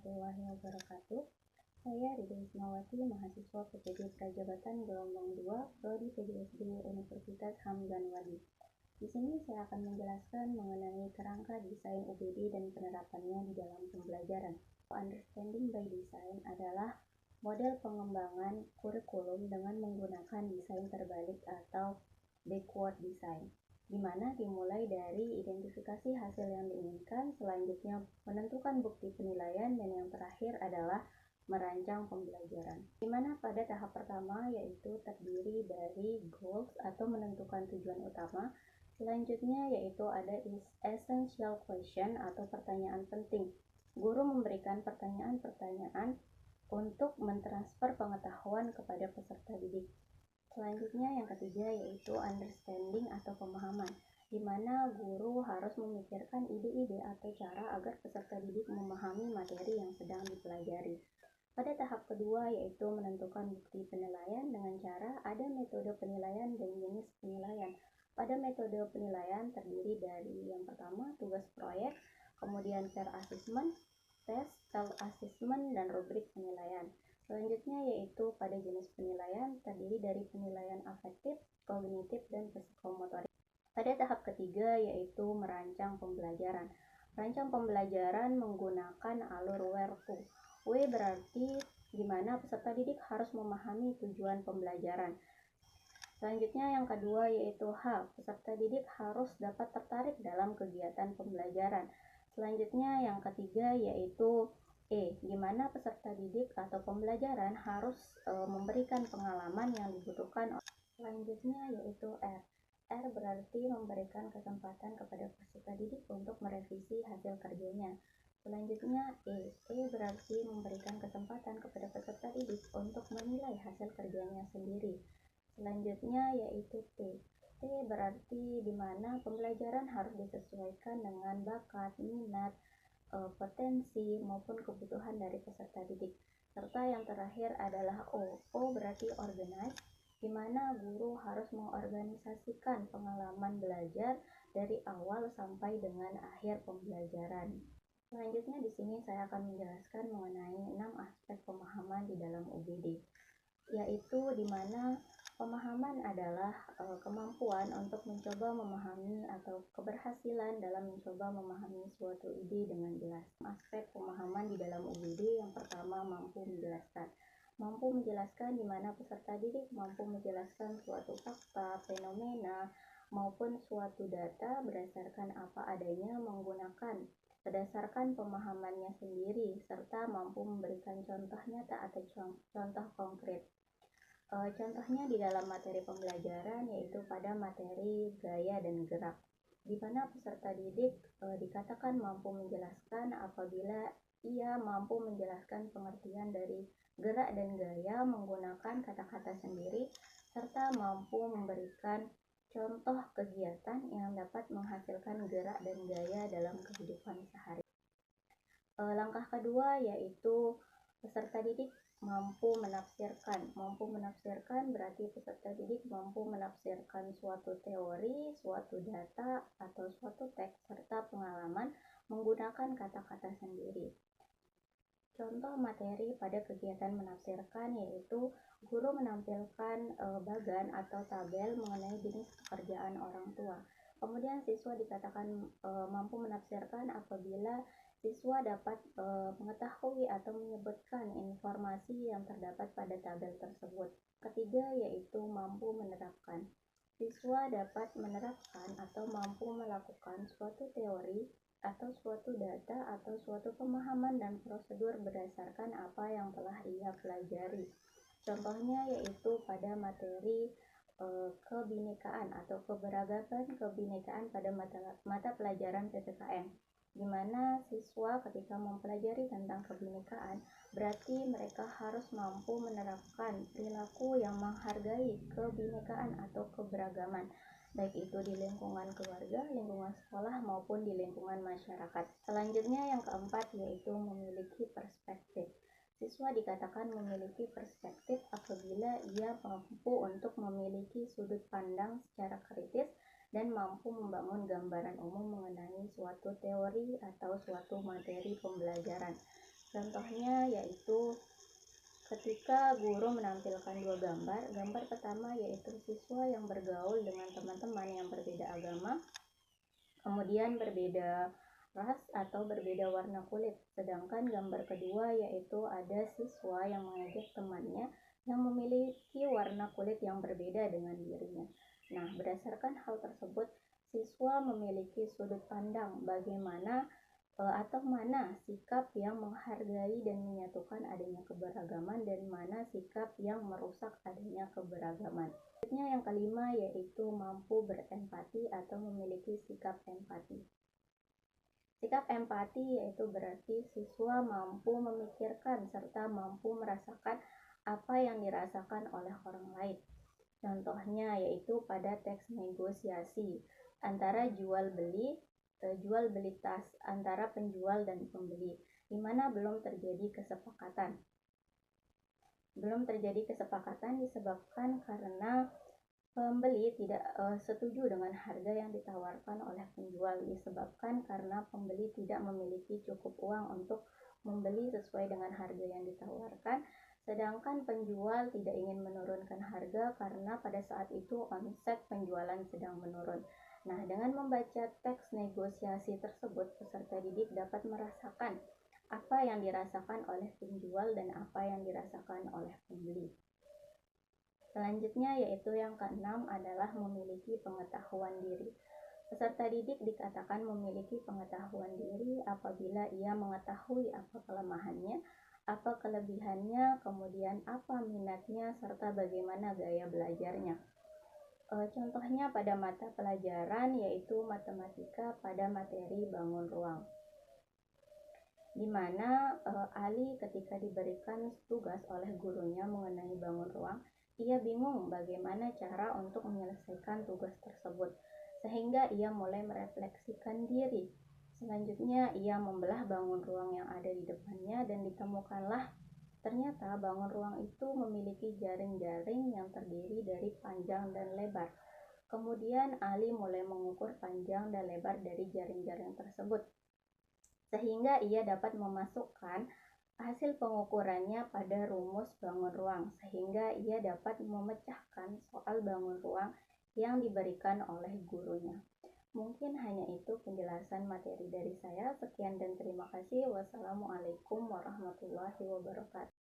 warahmatullahi wabarakatuh. Saya Rida Ismawati, mahasiswa PPD Prajabatan Gelombang 2, Prodi PDSD Universitas Hamdan Wadi. Di sini saya akan menjelaskan mengenai kerangka desain UBD dan penerapannya di dalam pembelajaran. Understanding by Design adalah model pengembangan kurikulum dengan menggunakan desain terbalik atau backward design, di mana dimulai dari identifikasi hasil yang diinginkan, selanjutnya menentukan bukti penilaian, dan yang terakhir adalah merancang pembelajaran. Di mana pada tahap pertama yaitu terdiri dari goals atau menentukan tujuan utama, selanjutnya yaitu ada essential question atau pertanyaan penting. Guru memberikan pertanyaan-pertanyaan untuk mentransfer pengetahuan kepada peserta didik. Selanjutnya yang ketiga yaitu understanding atau pemahaman, di mana guru harus memikirkan ide-ide atau cara agar peserta didik memahami materi yang sedang dipelajari. Pada tahap kedua yaitu menentukan bukti penilaian dengan cara ada metode penilaian dan jenis penilaian. Pada metode penilaian terdiri dari yang pertama tugas proyek, kemudian peer assessment, tes, self-assessment, dan rubrik penilaian. Selanjutnya yaitu pada jenis penilaian terdiri dari penilaian afektif, kognitif, dan psikomotorik. Pada tahap ketiga yaitu merancang pembelajaran. Merancang pembelajaran menggunakan alur where to. W berarti di mana peserta didik harus memahami tujuan pembelajaran. Selanjutnya yang kedua yaitu H, peserta didik harus dapat tertarik dalam kegiatan pembelajaran. Selanjutnya yang ketiga yaitu E, di mana peserta didik atau pembelajaran harus memberikan pengalaman yang dibutuhkan. Selanjutnya yaitu R. R berarti memberikan kesempatan kepada peserta didik untuk merevisi hasil kerjanya. Selanjutnya E. E berarti memberikan kesempatan kepada peserta didik untuk menilai hasil kerjanya sendiri. Selanjutnya yaitu T. T berarti di mana pembelajaran harus disesuaikan dengan bakat, minat, potensi maupun kebutuhan dari peserta didik. Serta yang terakhir adalah O. O berarti organize, di mana guru harus mengorganisasikan pengalaman belajar dari awal sampai dengan akhir pembelajaran. Selanjutnya di sini saya akan menjelaskan mengenai 6 aspek pemahaman di dalam UBD, yaitu di mana pemahaman adalah kemampuan untuk mencoba memahami atau keberhasilan dalam mencoba memahami suatu ide dengan jelas. Aspek pemahaman di dalam UBD yang pertama mampu menjelaskan. Mampu menjelaskan di mana peserta didik mampu menjelaskan suatu fakta, fenomena, maupun suatu data berdasarkan apa adanya menggunakan berdasarkan pemahamannya sendiri, serta mampu memberikan contoh nyata atau contoh konkret. Contohnya di dalam materi pembelajaran yaitu pada materi gaya dan gerak, di mana peserta didik dikatakan mampu menjelaskan apabila ia mampu menjelaskan pengertian dari gerak dan gaya menggunakan kata-kata sendiri, serta mampu memberikan contoh kegiatan yang dapat menghasilkan gerak dan gaya dalam kehidupan sehari. Langkah kedua yaitu peserta didik mampu menafsirkan. Mampu menafsirkan berarti peserta didik mampu menafsirkan suatu teori, suatu data, atau suatu teks serta pengalaman menggunakan kata-kata sendiri. Contoh materi pada kegiatan menafsirkan yaitu guru menampilkan bagan atau tabel mengenai jenis pekerjaan orang tua. Kemudian siswa dikatakan mampu menafsirkan apabila siswa dapat mengetahui atau menyebutkan informasi yang terdapat pada tabel tersebut. Ketiga yaitu mampu menerapkan. Siswa dapat menerapkan atau mampu melakukan suatu teori atau suatu data atau suatu pemahaman dan prosedur berdasarkan apa yang telah ia pelajari. Contohnya yaitu pada materi kebinekaan atau keberagaman kebinekaan pada mata pelajaran PPKN, di mana siswa ketika mempelajari tentang kebinekaan berarti mereka harus mampu menerapkan perilaku yang menghargai kebinekaan atau keberagaman, baik itu di lingkungan keluarga, lingkungan sekolah, maupun di lingkungan masyarakat. Selanjutnya yang keempat yaitu memiliki perspektif. Siswa dikatakan memiliki perspektif apabila ia mampu untuk memiliki sudut pandang secara kritis dan mampu membangun gambaran umum mengenai suatu teori atau suatu materi pembelajaran. Contohnya yaitu ketika guru menampilkan dua gambar. Gambar pertama yaitu siswa yang bergaul dengan teman-teman yang berbeda agama, kemudian berbeda ras atau berbeda warna kulit. Sedangkan gambar kedua yaitu ada siswa yang mengajak temannya yang memiliki warna kulit yang berbeda dengan dirinya. Nah, berdasarkan hal tersebut, siswa memiliki sudut pandang bagaimana atau mana sikap yang menghargai dan menyatukan adanya keberagaman dan mana sikap yang merusak adanya keberagaman. Selanjutnya yang kelima yaitu mampu berempati atau memiliki sikap empati. Sikap empati yaitu berarti siswa mampu memikirkan serta mampu merasakan apa yang dirasakan oleh orang lain. Contohnya yaitu pada teks negosiasi antara jual beli tas antara penjual dan pembeli, di mana belum terjadi kesepakatan. Disebabkan karena pembeli tidak setuju dengan harga yang ditawarkan oleh penjual, disebabkan karena pembeli tidak memiliki cukup uang untuk membeli sesuai dengan harga yang ditawarkan, sedangkan penjual tidak ingin menurunkan harga karena pada saat itu omset penjualan sedang menurun. Nah, dengan membaca teks negosiasi tersebut, peserta didik dapat merasakan apa yang dirasakan oleh penjual dan apa yang dirasakan oleh pembeli. Selanjutnya yaitu yang keenam adalah memiliki pengetahuan diri. Peserta didik dikatakan memiliki pengetahuan diri apabila ia mengetahui apa kelemahannya, apa kelebihannya, kemudian apa minatnya, serta bagaimana gaya belajarnya. Contohnya pada mata pelajaran yaitu matematika pada materi bangun ruang, di mana Ali ketika diberikan tugas oleh gurunya mengenai bangun ruang, ia bingung bagaimana cara untuk menyelesaikan tugas tersebut, sehingga ia mulai merefleksikan diri. Selanjutnya ia membelah bangun ruang yang ada di depannya dan ditemukanlah ternyata bangun ruang itu memiliki jaring-jaring yang terdiri dari panjang dan lebar. Kemudian Ali mulai mengukur panjang dan lebar dari jaring-jaring tersebut, sehingga ia dapat memasukkan hasil pengukurannya pada rumus bangun ruang, sehingga ia dapat memecahkan soal bangun ruang yang diberikan oleh gurunya. Mungkin hanya itu penjelasan materi dari saya. Sekian dan terima kasih. Wassalamualaikum warahmatullahi wabarakatuh.